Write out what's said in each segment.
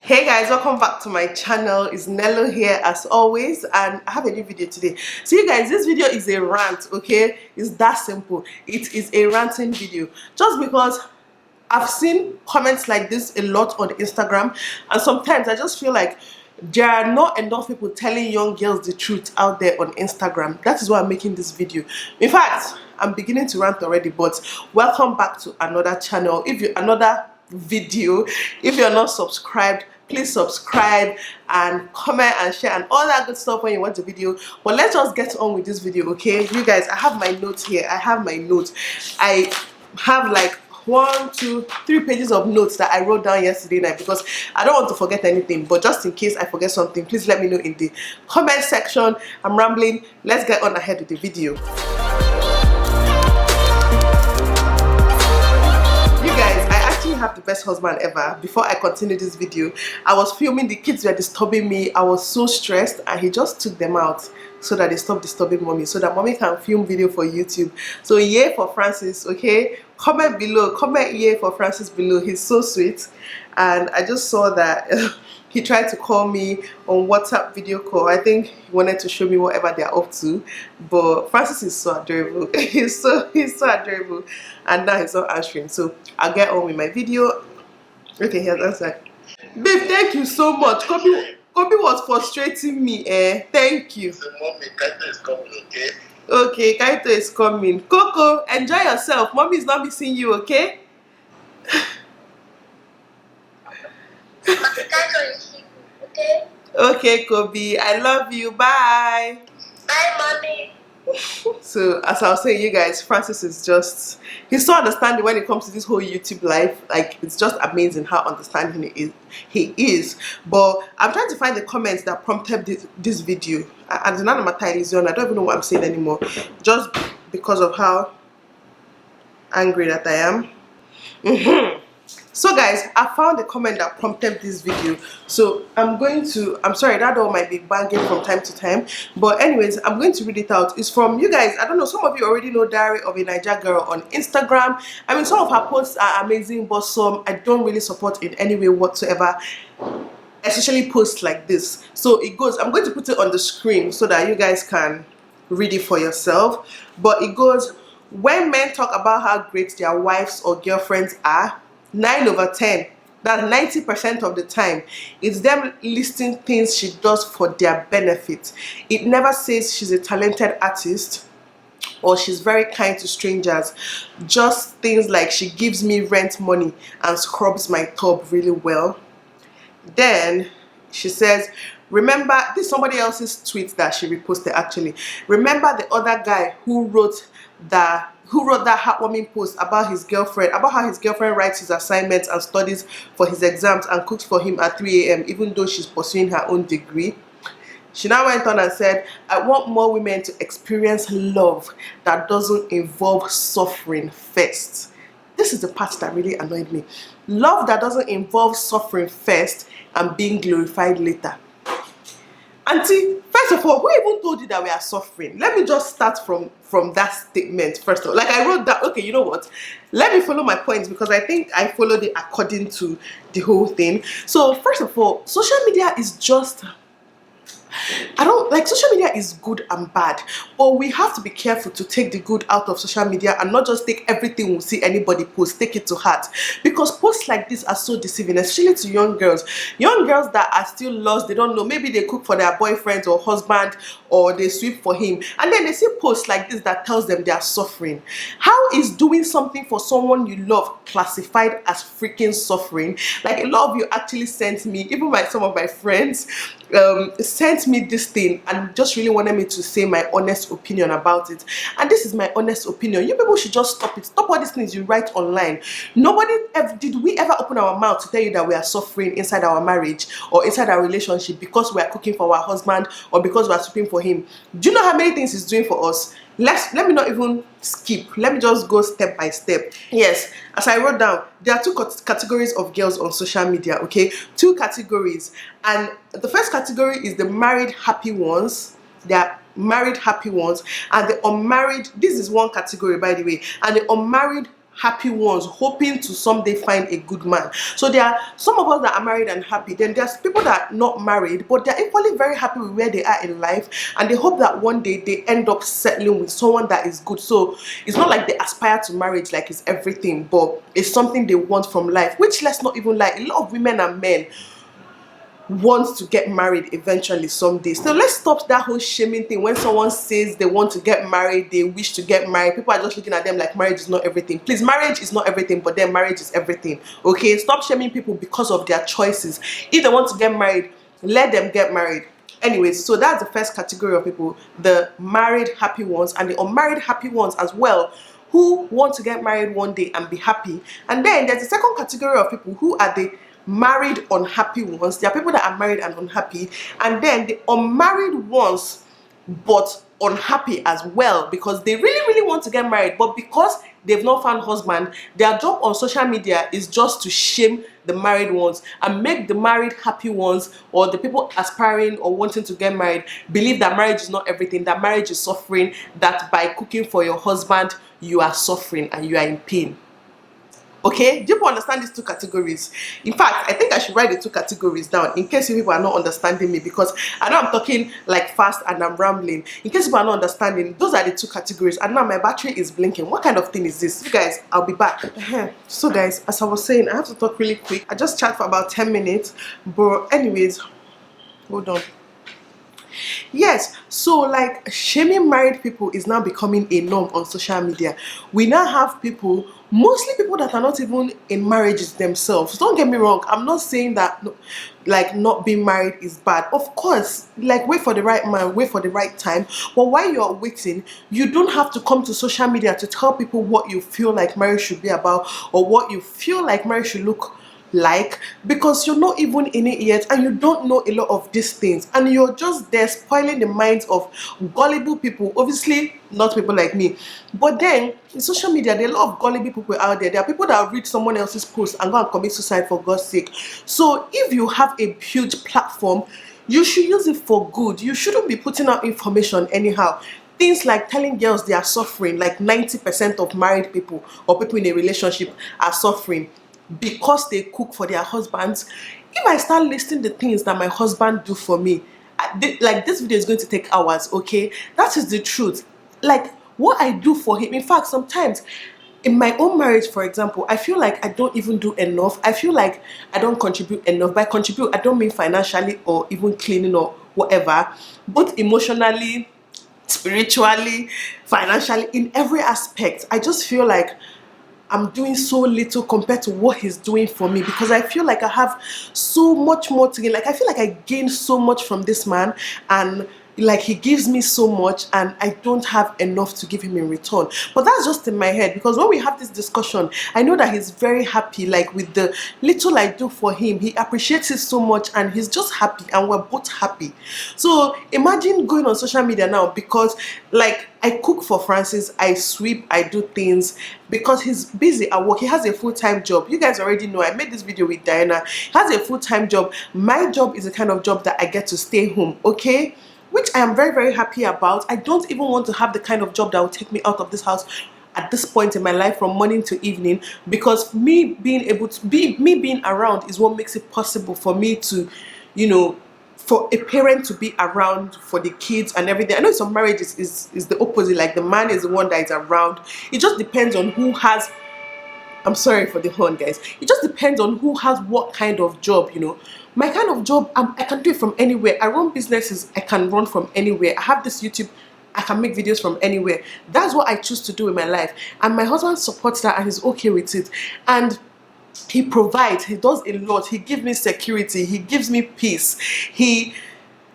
Hey guys, welcome back to my channel. It's Nelo here as always, and I have a new video today. So you guys, this video is a rant, okay? It's that simple. It is a ranting video just because I've seen comments like this a lot on Instagram, and sometimes I just feel like there are not enough people telling young girls the truth out there on Instagram. That is why I'm making this video. In fact, I'm beginning to rant already, but welcome back to another channel. Another video. If you're not subscribed, please subscribe and comment and share and all that good stuff when you watch the video. But let's just get on with this video, okay? You guys, I have my notes here. I have my notes. I have like 1, 2, 3 pages of notes that I wrote down yesterday night because I don't want to forget anything. But just in case I forget something, please let me know in the comment section. I'm rambling. Let's get on ahead with the video. Have the best husband ever. Before I continue this video, I was filming, the kids were disturbing me. I was so stressed, and he just took them out so that they stop disturbing mommy, so that mommy can film video for YouTube. So yay for Francis, okay? Comment below, comment yay for Francis below. He's so sweet. And I just saw that he tried to call me on WhatsApp video call. I think he wanted to show me whatever they're up to. But Francis is so adorable. he's so adorable. And now he's not answering. So I'll get on with my video. Okay, here's answer. Babe, thank you so much. Kobe was frustrating me. Thank you. So mommy, Kaito is coming, okay? Okay, Kaito is coming. Coco, enjoy yourself. Mommy is not missing you, okay? Okay? Okay, Kobe. I love you. Bye. Bye, mommy. So as I was saying, you guys, Francis is just, he's so understanding when it comes to this whole YouTube life. Like, it's just amazing how understanding he is. But I'm trying to find the comments that prompted this video. And I don't even know what I'm saying anymore, just because of how angry that I am. So guys, I found the comment that prompted this video. So I'm sorry, that door might be banging from time to time, but anyways, I'm going to read it out. It's from, you guys, I don't know, some of you already know Diary of a Niger Girl on Instagram. I mean, some of her posts are amazing, but some I don't really support in any way whatsoever, especially posts like this. So it goes, I'm going to put it on the screen so that you guys can read it for yourself. But it goes, when men talk about how great their wives or girlfriends are, 9 over 10, that's 90% of the time, it's them listing things she does for their benefit. It never says she's a talented artist or she's very kind to strangers. Just things like she gives me rent money and scrubs my tub really well. Then she says, remember, this is somebody else's tweet that she reposted actually. Remember the other guy who wrote that heartwarming post about his girlfriend, about how his girlfriend writes his assignments and studies for his exams and cooks for him at 3 a.m. even though she's pursuing her own degree? She now went on and said, I want more women to experience love that doesn't involve suffering first. This is the part that really annoyed me. Love that doesn't involve suffering first and being glorified later. Auntie, first of all, who even told you that we are suffering? Let me just start from that statement first of all. Like, I wrote that, okay, you know what? Let me follow my points because I think I followed it according to the whole thing. So first of all, social media is just, social media is good and bad, but we have to be careful to take the good out of social media and not just take everything we see anybody post, take it to heart, because posts like this are so deceiving, especially to young girls that are still lost. They don't know, maybe they cook for their boyfriend or husband or they sweep for him, and then they see posts like this that tells them they are suffering. How is doing something for someone you love classified as freaking suffering? Like, a lot of you actually sent me, even some of my friends sent me this thing and just really wanted me to say my honest opinion about it. And this is my honest opinion. You people should just stop it. Stop all these things you write online. Did we ever open our mouth to tell you that we are suffering inside our marriage or inside our relationship because we are cooking for our husband or because we are sweeping for him? Do you know how many things he's doing for us? Let me not even skip. Let me just go step by step. Yes, as I wrote down, there are 2 categories of girls on social media, okay? 2 categories. And the first category is the married happy ones. They are married happy ones. And the unmarried, this is one category by the way. And the unmarried happy ones hoping to someday find a good man. So there are some of us that are married and happy, then there's people that are not married but they're equally very happy with where they are in life, and they hope that one day they end up settling with someone that is good. So it's not like they aspire to marriage like it's everything, but it's something they want from life, which, let's not even lie, a lot of women and men wants to get married eventually someday. So let's stop that whole shaming thing. When someone says they want to get married, they wish to get married, people are just looking at them like marriage is not everything. Please, marriage is not everything, but then marriage is everything. Okay, stop shaming people because of their choices. If they want to get married, let them get married. Anyways, so that's the first category of people, the married happy ones, and the unmarried happy ones as well, who want to get married one day and be happy. And then there's a second category of people who are the married unhappy ones. There are people that are married and unhappy, and then the unmarried ones but unhappy as well, because they really want to get married, but because they've not found husband, their job on social media is just to shame the married ones and make the married happy ones, or the people aspiring or wanting to get married, believe that marriage is not everything, that marriage is suffering, that by cooking for your husband you are suffering and you are in pain. Okay, do you understand these two categories? In fact, I think I should write the two categories down in case you people are not understanding me, because I know I'm talking like fast and I'm rambling. In case people are not understanding, those are the two categories. And now my battery is blinking. What kind of thing is this? You guys, I'll be back. So guys, as I was saying, I have to talk really quick. I just chat for about 10 minutes. But anyways, hold on. Yes, so like shaming married people is now becoming a norm on social media. We now have people, mostly people that are not even in marriages themselves. Don't get me wrong, I'm not saying that like not being married is bad. Of course, like wait for the right man, wait for the right time. But while you're waiting, you don't have to come to social media to tell people what you feel like marriage should be about, or what you feel like marriage should look like, because you're not even in it yet and you don't know a lot of these things, and you're just there spoiling the minds of gullible people. Obviously not people like me, but then in social media there are a lot of gullible people out there. There are people that read someone else's post and go and commit suicide, for God's sake. So if you have a huge platform, you should use it for good. You shouldn't be putting out information anyhow. Things like telling girls they are suffering, like 90% of married people or people in a relationship are suffering because they cook for their husbands. If I start listing the things that my husband do for me, like this video is going to take hours. Okay, that is the truth. Like what I do for him. In fact, sometimes in my own marriage, for example, I feel like I don't even do enough. I feel like I don't contribute enough. By contribute, I don't mean financially or even cleaning or whatever, but emotionally, spiritually, financially, in every aspect. I just feel like I'm doing so little compared to what he's doing for me, because I feel like I have so much more to gain. Like I feel like I gain so much from this man, and like he gives me so much and I don't have enough to give him in return. But that's just in my head, because when we have this discussion, I know that he's very happy, like with the little I do for him. He appreciates it so much and he's just happy, and we're both happy. So imagine going on social media now, because like I cook for Francis, I sweep, I do things, because he's busy at work. He has a full-time job. You guys already know, I made this video with Diana. He has a full-time job. My job is the kind of job that I get to stay home, okay? Which I am very happy about. I don't even want to have the kind of job that will take me out of this house at this point in my life from morning to evening, because me being around is what makes it possible for me to, you know, for a parent to be around for the kids and everything. I know some marriages is the opposite, like the man is the one that is around. It just depends on who has, I'm sorry for the horn, guys. It just depends on who has what kind of job, you know. My kind of job, I can do it from anywhere. I run businesses, I can run from anywhere. I have this YouTube, I can make videos from anywhere. That's what I choose to do in my life. And my husband supports that and he's okay with it. And he provides, he does a lot. He gives me security, he gives me peace.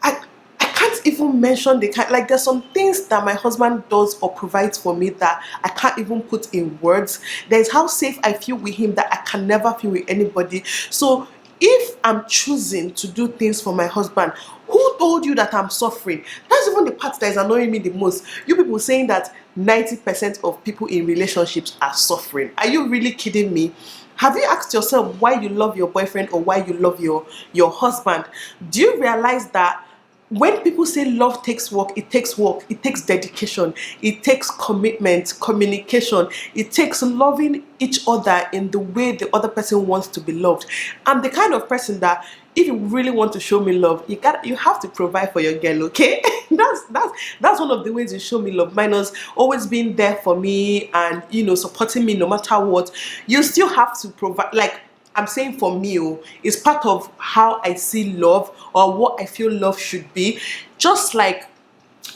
I can't even mention the kind, like there's some things that my husband does or provides for me that I can't even put in words. There's how safe I feel with him that I can never feel with anybody. So if I'm choosing to do things for my husband, who told you that I'm suffering? That's even the part that is annoying me the most. You people saying that 90% of people in relationships are suffering. Are you really kidding me? Have you asked yourself why you love your boyfriend or why you love your husband? Do you realize that when people say love takes work, it takes work, it takes dedication, it takes commitment, communication, it takes loving each other in the way the other person wants to be loved. I'm the kind of person that if you really want to show me love, you have to provide for your girl, okay? That's one of the ways you show me love, minus always being there for me and supporting me no matter what. You still have to provide, like I'm saying for me, it's part of how I see love or what I feel love should be. Just like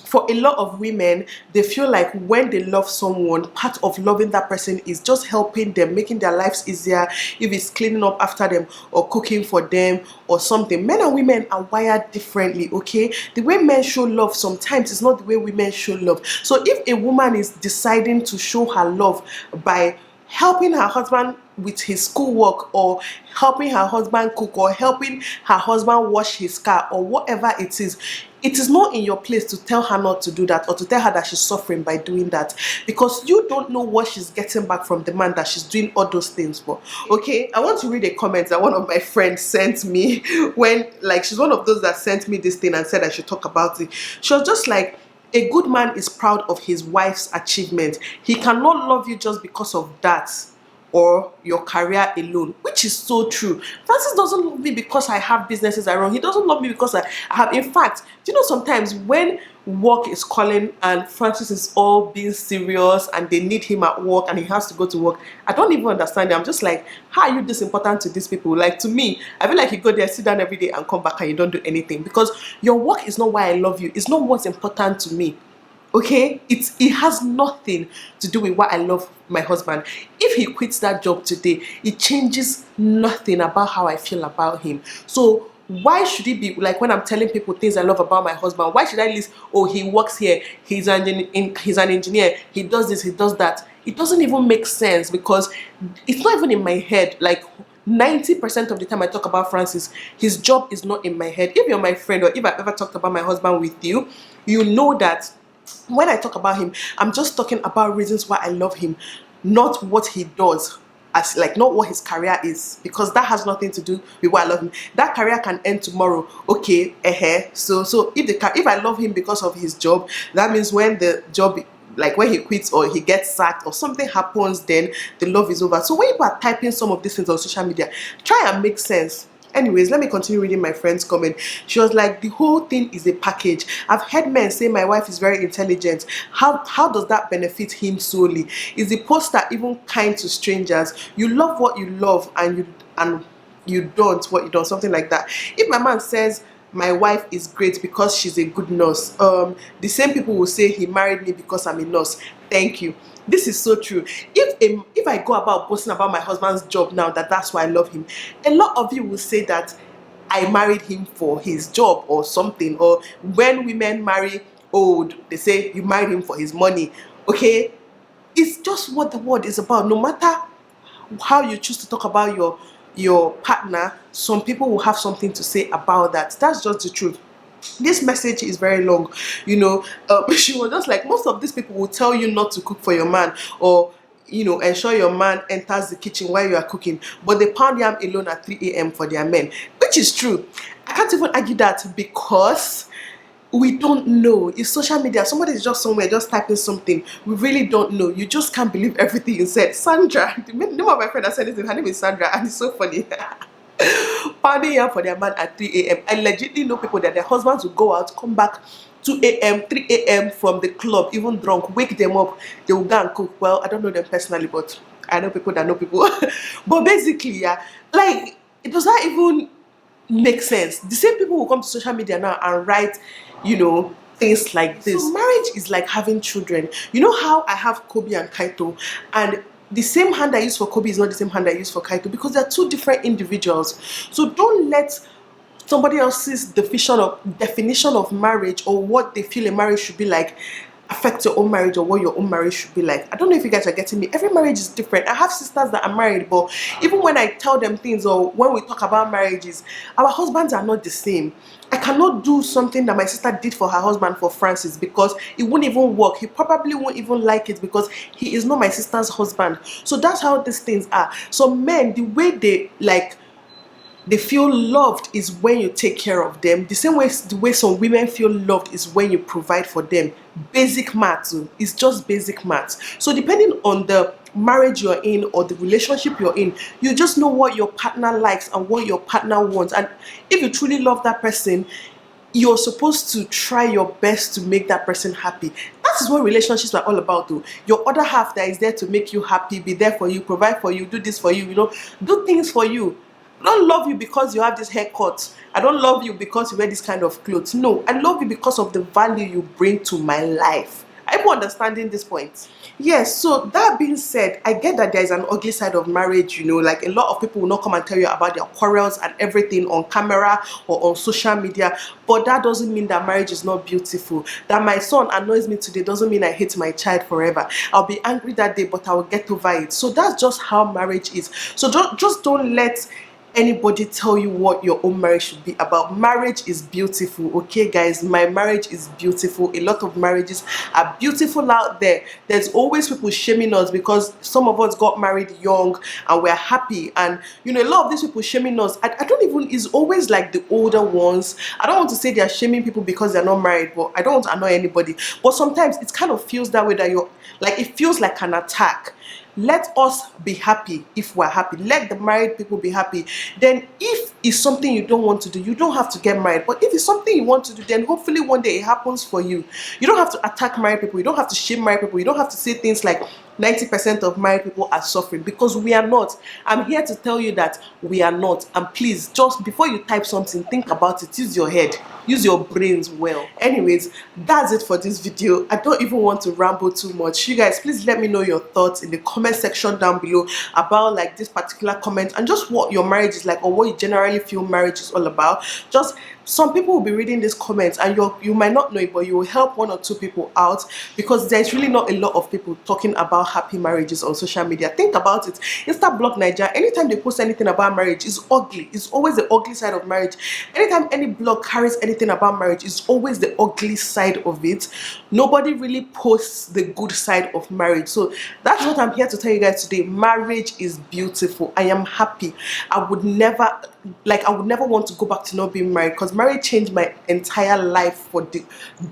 for a lot of women, they feel like when they love someone, part of loving that person is just helping them, making their lives easier, if it's cleaning up after them or cooking for them or something. Men and women are wired differently, okay? The way men show love sometimes is not the way women show love. So if a woman is deciding to show her love by helping her husband with his schoolwork, or helping her husband cook, or helping her husband wash his car, or whatever it is not in your place to tell her not to do that, or to tell her that she's suffering by doing that, because you don't know what she's getting back from the man that she's doing all those things for. Okay, I want to read a comment that one of my friends sent me when, like, she's one of those that sent me this thing and said I should talk about it. She was just like, a good man is proud of his wife's achievement. He cannot love you just because of that or your career alone, which is so true. Francis doesn't love me because I have businesses I run. He doesn't love me because I have. In fact, do you know sometimes when work is calling and Francis is all being serious and they need him at work and he has to go to work, I don't even understand it. I'm just like, how are you this important to these people? Like, to me, I feel like you go there, sit down every day and come back and you don't do anything, because your work is not why I love you. It's not what's important to me. Okay, it has nothing to do with why I love my husband. If he quits that job today, it changes nothing about how I feel about him. So why should it be like when I'm telling people things I love about my husband, why should I list, oh, he works here, he's an engineer, he does this, he does that? It doesn't even make sense, because it's not even in my head. Like 90% of the time I talk about Francis, his job is not in my head. If you're my friend, or if I've ever talked about my husband with you, you know that when I talk about him, I'm just talking about reasons why I love him, not what he does, as like not what his career is, because that has nothing to do with why I love him. That career can end tomorrow. Okay, so if I love him because of his job, that means when the job, like when he quits or he gets sacked or something happens, then the love is over. So when you are typing some of these things on social media, try and make sense. Anyways, let me continue reading my friend's comment. She was like, the whole thing is a package. I've heard men say my wife is very intelligent. How does that benefit him solely? Is the poster even kind to strangers? You love what you love, and you don't what you don't, something like that. If my man says my wife is great because she's a good nurse, the same people will say he married me because I'm a nurse. Thank you. This is so true. If I go about boasting about my husband's job now, that's why I love him, a lot of you will say that I married him for his job or something. Or when women marry old, they say you married him for his money. Okay, it's just what the word is about. No matter how you choose to talk about your partner, some people will have something to say about that. That's just the truth. This message is very long, she was just like, most of these people will tell you not to cook for your man, or ensure your man enters the kitchen while you are cooking, but they pound yam alone at 3 a.m. for their men, which is true. I can't even argue that, because we don't know. It's social media. Somebody is just somewhere just typing something. We really don't know. You just can't believe everything you said. Sandra, the name of my friend that said this, her name is Sandra, and it's so funny. Pounding yam for their man at 3 a.m. I legitimately know people that their husbands will go out, come back 2 a.m., 3 a.m. from the club, even drunk, wake them up, they will go and cook. Well, I don't know them personally, but I know people that know people. But basically, yeah, like, it does not even make sense. The same people who come to social media now and write, things like this. So marriage is like having children. You know how I have Kobe and Kaito, and the same hand I use for Kobe is not the same hand I use for Kaito, because they're two different individuals. So don't let somebody else's definition of marriage, or what they feel a marriage should be like, affect your own marriage, or what your own marriage should be like. I don't know if you guys are getting me. Every marriage is different. I have sisters that are married, but even when I tell them things, or when we talk about marriages, our husbands are not the same. I cannot do something that my sister did for her husband for Francis, because it won't even work. He probably won't even like it, because he is not my sister's husband. So that's how these things are. So men, the way they like They feel loved is when you take care of them. The same way the way some women feel loved is when you provide for them. Basic maths. It's just basic maths. So depending on the marriage you're in or the relationship you're in, you just know what your partner likes and what your partner wants. And if you truly love that person, you're supposed to try your best to make that person happy. That is what relationships are all about, though. Your other half that is there to make you happy, be there for you, provide for you, do this for you, do things for you. I don't love you because you have this haircut. I don't love you because you wear this kind of clothes. No, I love you because of the value you bring to my life. Are you understanding this point? Yes, so that being said, I get that there is an ugly side of marriage, like a lot of people will not come and tell you about their quarrels and everything on camera or on social media, but that doesn't mean that marriage is not beautiful. That my son annoys me today doesn't mean I hate my child forever. I'll be angry that day, but I will get over it. So that's just how marriage is. So just don't let anybody tell you what your own marriage should be about. Marriage is beautiful, okay guys? My marriage is beautiful. A lot of marriages are beautiful out there. There's always people shaming us because some of us got married young and we're happy, and a lot of these people shaming us, I don't even, is always like the older ones. I don't want to say they're shaming people because they're not married, but I don't want to annoy anybody, but sometimes it kind of feels that way, that you're like, it feels like an attack. Let us be happy if we're happy. Let the married people be happy. Then if it's something you don't want to do, you don't have to get married. But if it's something you want to do, then hopefully one day it happens for you. You don't have to attack married people. You don't have to shame married people. You don't have to say things like 90% of married people are suffering, because we are not. I'm here to tell you that we are not. And please, just before you type something, think about it. Use your head. Use your brains well. Anyways, that's it for this video. I don't even want to ramble too much. You guys, please let me know your thoughts in the comment section down below about like this particular comment, and just what your marriage is like, or what you generally feel marriage is all about. Just some people will be reading these comments and you might not know it, but you will help one or two people out, because there's really not a lot of people talking about happy marriages on social media. Think about it. Insta Block Nigeria, anytime they post anything about marriage, it's ugly. It's always the ugly side of marriage. Anytime any blog carries anything about marriage, it's always the ugly side of it. Nobody really posts the good side of marriage. So that's what I'm here to tell you guys today. Marriage is beautiful. I am happy. I would never want to go back to not being married, because marriage changed my entire life for the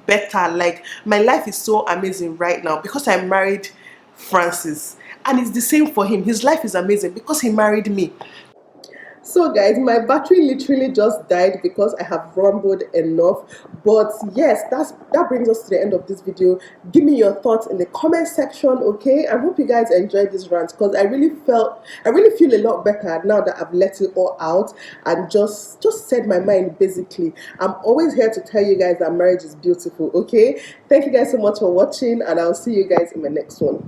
better. Like, my life is so amazing right now because I married Francis, and it's the same for him. His life is amazing because he married me. So guys, my battery literally just died because I have rambled enough. But yes, that brings us to the end of this video. Give me your thoughts in the comment section, okay? I hope you guys enjoyed this rant, because I really feel a lot better now that I've let it all out and just said my mind. Basically, I'm always here to tell you guys that marriage is beautiful, okay? Thank you guys so much for watching, and I'll see you guys in my next one.